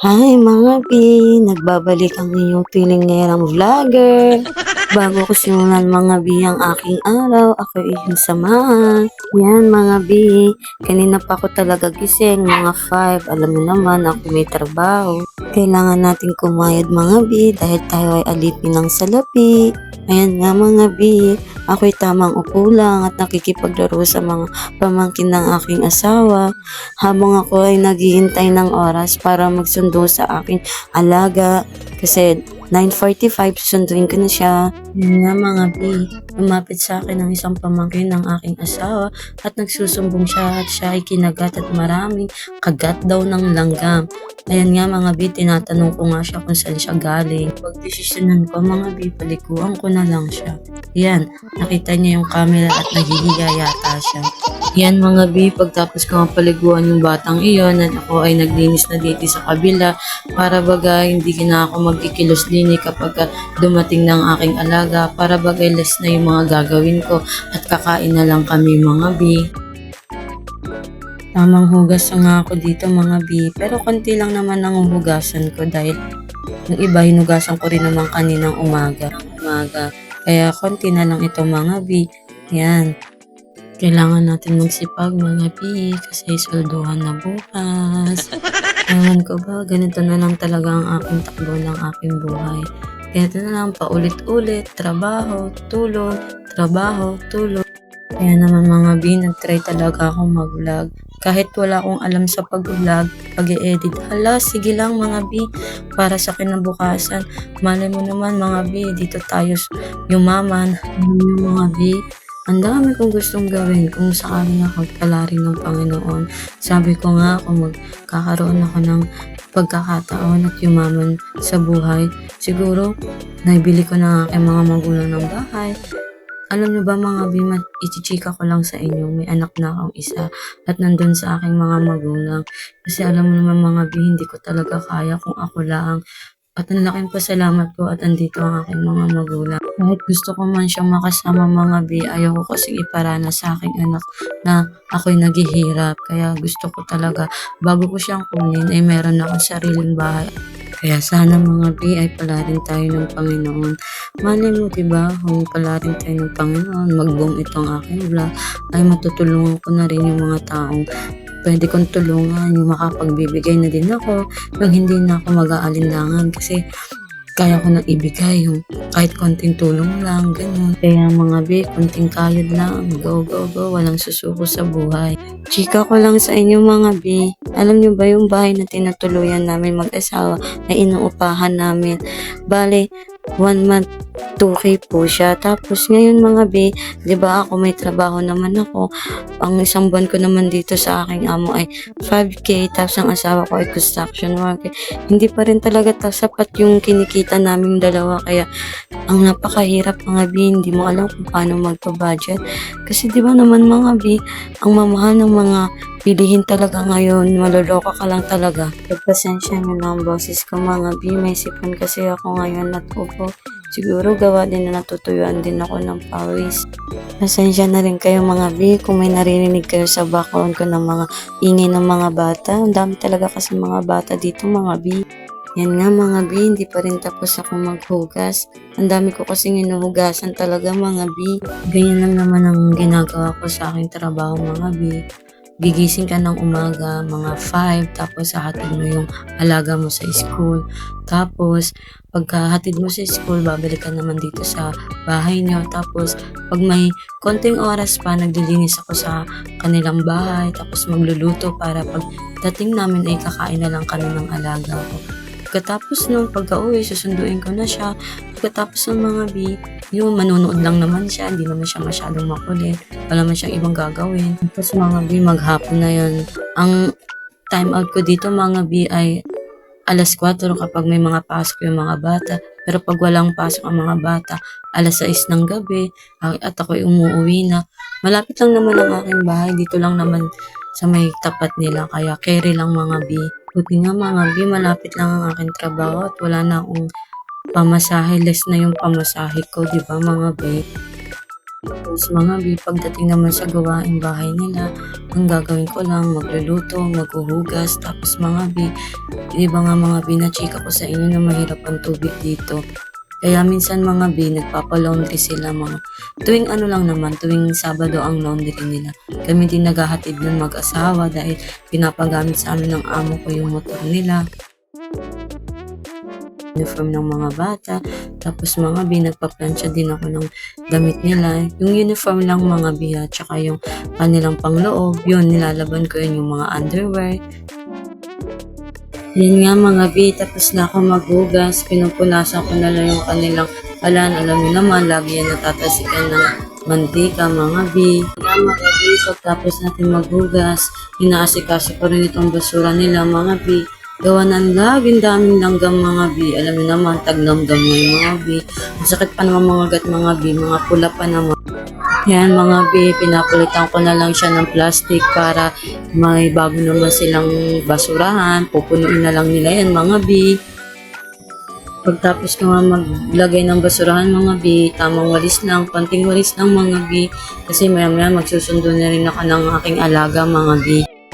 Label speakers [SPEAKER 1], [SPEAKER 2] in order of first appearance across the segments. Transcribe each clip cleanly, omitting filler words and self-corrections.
[SPEAKER 1] Hi mga B! Nagbabalik ang inyong pilingerang vlogger. Bago ko simulan mga B ang aking araw, ako iyong samahan. Yan mga B, kanina pa ako talaga gising, mga 5. Alam mo naman ako may trabaho. Kailangan natin kumayod mga B dahil tayo ay alipin ng salapi. Ayan nga mga B, ako'y tamang upo lang at nakikipaglaro sa mga pamangkin ng aking asawa habang ako ay naghihintay ng oras para magsundo sa aking alaga kasi 9:45 susunduin ko na siya. Yun nga mga B, lumapit sa akin ang isang pamangkin ng aking asawa at nagsusumbong siya at siya ay kinagat at maraming kagat daw ng langgam. Ayan nga mga B, tinatanong ko nga siya kung saan siya galing. Pagdesisyonan ko mga B, palikuan ko na lang siya. Yan, nakita niya yung camera at naghihiya yata siya. Yan mga B, pagtapos ko nga paliguan yung batang iyon at ako ay naglinis na dito sa kabila para baga hindi na ako magkikilos-lini kapag dumating ng aking alaga para bagay less na yung mga gagawin ko at kakain na lang kami mga B. Tamang hugas na nga ako dito mga B, pero konti lang naman ang hugasan ko dahil yung iba hinugasan ko rin naman kaninang umaga. Kaya konti na lang ito mga B. Yan. Kailangan natin magsipag mga B kasi solduhan na bukas. Ewan ko ba, ganito na lang talaga ang aking takbo ng aking buhay. Ganito na lang paulit-ulit, trabaho, tulog, trabaho, tulog. Kaya naman mga B, nag-try talaga akong mag-vlog. Kahit wala akong alam sa pag-vlog, pag-edit, hala, sige lang mga B, para sa kinabukasan. Malay mo naman mga B, dito tayo yumaman. Alam niyo mga B, ang dami kong gustong gawin kung sakaling ako palarin ng Panginoon. Sabi ko nga kung magkakaroon ako ng pagkakataon at yumaman sa buhay, siguro naibili ko na ang aking mga magulang ng bahay. Alam niyo ba mga bimat, ichichika ko lang sa inyo, may anak na akong isa at nandun sa aking mga magulang. Kasi alam mo naman mga bi, hindi ko talaga kaya kung ako lang. At ang laking pasalamat ko at andito ang aking mga magulang. Kahit gusto ko man siyang makasama mga bi, ayaw ko kasing iparana sa aking anak na ako'y naghihirap. Kaya gusto ko talaga, bago ko siyang kunin, ay meron akong sariling bahay. Kaya sana mga bi ay palarin tayo ng Panginoon. Malay mo diba, kung palarin tayo ng Panginoon, mag-boom itong aking vlog, ay matutulungan ko na rin yung mga taong pwede kong tulungan, yung makapagbibigay na din ako, yung hindi na ako mag-aalinlangan kasi kaya ko nang ibigay yung kahit konting tulong lang, ganun. Kaya mga B, konting kayod lang, go, go, go, walang susuko sa buhay. Chika ko lang sa inyo mga B, alam nyo ba yung bahay na tinutuluyan namin mag-asawa na inuupahan namin? Bale, 1 month 2K po siya. Tapos ngayon mga B, 'di ba ako may trabaho naman ako. Ang isang buwan ko naman dito sa aking amo ay 5K, tapos ang asawa ko ay construction worker. Hindi pa rin talaga sapat yung kinikita namin dalawa kaya ang napakahirap mga B, hindi mo alam kung paano magpa-budget. Kasi 'di ba naman mga B, ang mamahal ng mga bilihin talaga ngayon, maloloka ka lang talaga. Pagpasensya nyo na ang boses ko mga B, may sipon kasi ako ngayon at upo. Siguro gawa din na natutuyuan din ako ng pawis. Pasensya na rin kayo mga B kung may naririnig kayo sa background ko ng mga ingay ng mga bata. Ang dami talaga kasi mga bata dito mga B. Yan nga mga B, hindi pa rin tapos ako maghugas. Ang dami ko kasing inuhugasan talaga mga B. Ganyan lang naman ang ginagawa ko sa aking trabaho mga B. Gigising ka ng umaga, mga 5, tapos hahatid mo yung alaga mo sa school. Tapos, pagkahatid mo sa school, babalik ka naman dito sa bahay niyo. Tapos, pag may konting oras pa, naglilinis ako sa kanilang bahay. Tapos, magluluto para pag dating namin ay kakain na lang kami ng alaga ko. Pagkatapos nung pagka-uwi, susunduin ko na siya. Pagkatapos ng mga B, yung manonood lang naman siya, hindi naman siya masyadong makulit. Wala man siyang ibang gagawin. Tapos mga B, maghapon na yun. Ang time out ko dito mga B ay alas 4 kapag may mga pasok yung mga bata. Pero pag walang pasok ang mga bata, alas 6 ng gabi at ako'y umuwi na. Malapit lang naman ang aking bahay. Dito lang naman sa may tapat nila. Kaya carry lang mga B. Buti nga mga B, malapit lang ang aking trabaho at wala na akong pamasahe. Less na yung pamasahe ko, di ba mga B? Tapos mga B, pagdating naman sa gawaing bahay nila, ang gagawin ko lang, magluluto, maghuhugas, tapos mga B, di ba nga mga B, na-chika ko sa inyo na mahirap ang tubig dito. Kaya minsan mga B, nagpapalaundry sila mga tuwing ano lang naman, tuwing Sabado ang laundry nila. Kami din naghahatid ng mag-asawa dahil pinapagamit sa amin ng amo ko yung motor nila, uniform ng mga bata. Tapos mga B, nagpaplansya din ako ng damit nila. Yung uniform lang mga B at saka yung kanilang pangloob, yun nilalaban ko yun yung mga underwear. Yan nga mga B, tapos na ako maghugas, pinupunasan ko na lang yung kanilang kalan. Alam niyo naman, lagi yan natatasikan ng mantika mga B. Yan mga B, pagtapos natin maghugas, inaasikaso ko rin itong basura nila mga B. Gawa ng laging daming langgam mga B. Alam niyo naman, taglanggam ngayon mga B. Masakit pa naman mga gat mga B, mga pula pa naman. Yan mga B, pinapulitan ko na lang siya ng plastic para may bago naman silang basurahan. Pupunuin na lang nila yan mga B. Pagtapos ko nga maglagay ng basurahan mga B, tamang walis lang, konting walis lang mga B. Kasi maya maya magsusundo na rin ako ng aking alaga mga B.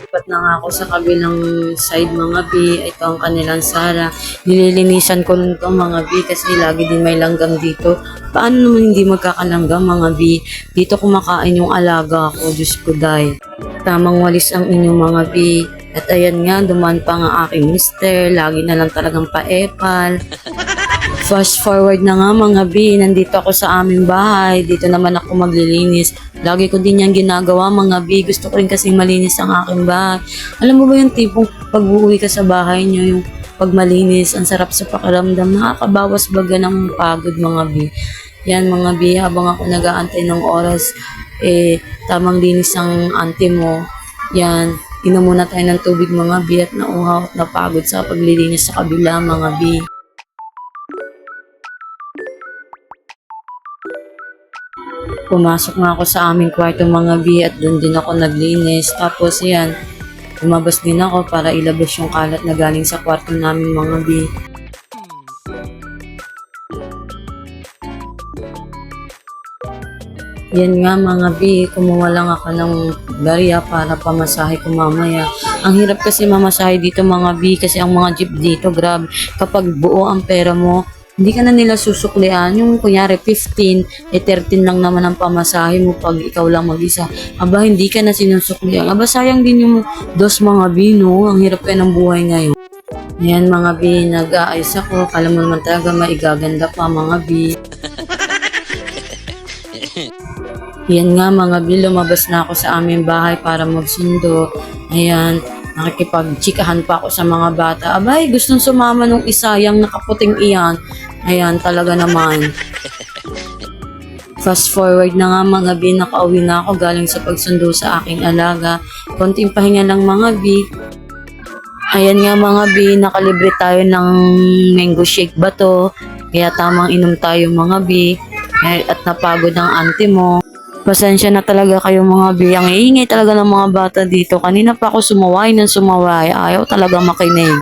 [SPEAKER 1] Lipat na nga ako sa kabilang side mga B. Ito ang kanilang sala. Nililinisan ko lang ito mga B kasi lagi din may langgam dito. Paano naman hindi magkakalanggam mga B? Dito kumakain yung alaga ko, Diyos ko dahil. Tamang walis ang inyong mga B. At ayan nga, dumaan pa nga aking mister. Lagi na lang talagang paepal. Fast forward na nga mga B, nandito ako sa aming bahay. Dito naman ako maglilinis. Lagi ko din yan ginagawa mga B. Gusto ko rin kasi malinis ang aking bahay. Alam mo ba yung tipong pag-uwi ka sa bahay nyo, yung pag malinis, ang sarap sa pakiramdam. Nakakabawas baga ng pagod mga B. Yan mga B, habang ako nag-aantay ng oras, tamang linis ang auntie mo. Yan, inom muna tayo ng tubig mga B at nauhaw at napagod sa paglilinis sa kabila mga B. Pumasok nga ako sa aming kwarto mga B at doon din ako naglinis. Tapos yan, lumabas din ako para ilabas yung kalat na galing sa kwarto namin mga B. Yan nga mga B, kumuha lang ako ng barya para pamasahe ko mamaya. Ang hirap kasi mamasahe dito mga B kasi ang mga jeep dito, grabe. Kapag buo ang pera mo, hindi ka na nila susuklian. Yung kunyari 15, 13 lang naman ang pamasahe mo pag ikaw lang mag-isa. Aba, hindi ka na sinusuklian. Aba, sayang din yung dos mga B, no? Ang hirap kaya ng buhay ngayon. Yan mga B, nag-aayos ako. Kala mo naman talaga maigaganda pa mga B. Yan nga mga B, lumabas na ako sa aming bahay para magsundo. Ayan, nakikipagchikahan pa ako sa mga bata. Abay, gustong sumama nung isa, yung nakaputing iyan. Ayan, talaga naman. Fast forward na nga mga B, nakauwi na ako galing sa pagsundo sa aking alaga. Konting pahinga lang mga B. Ayan nga mga B, nakalibre tayo ng mango shake ba to? Kaya tamang inom tayo mga B. At napagod ang auntie mo. Pasensya na talaga kayo mga B. Ang iingay talaga ng mga bata dito. Kanina pa ako sumaway ng sumaway. Ayaw talaga makinig.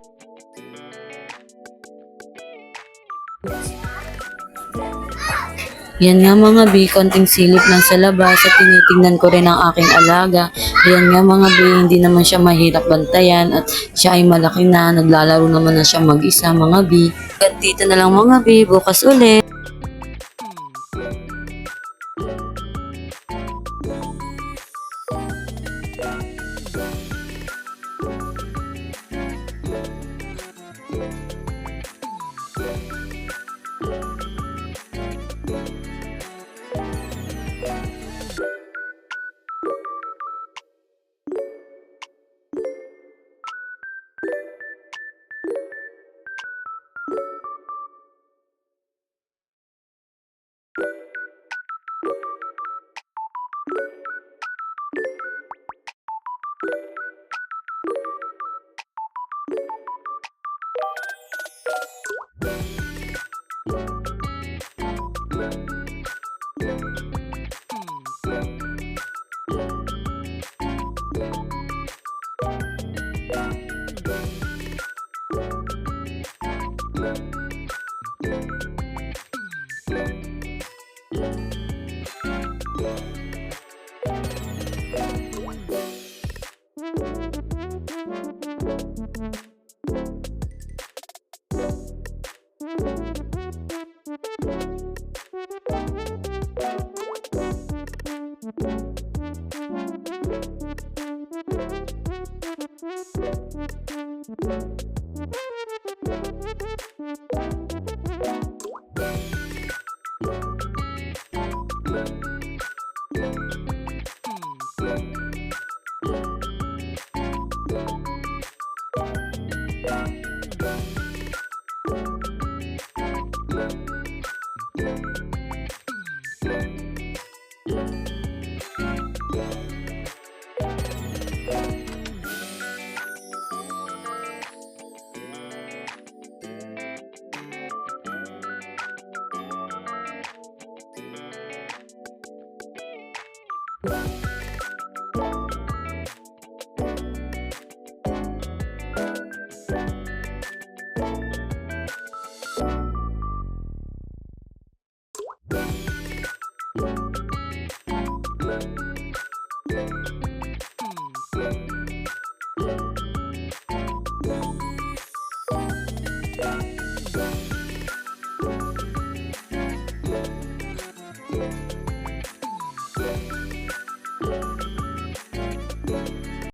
[SPEAKER 1] Yan nga mga B, konting silip lang sa labas at tinitingnan ko rin ang aking alaga. Yan nga mga B, hindi naman siya mahirap bantayan at siya ay malaki na, naglalaro naman na siya mag-isa mga B. At dito na lang mga B, bukas ulit.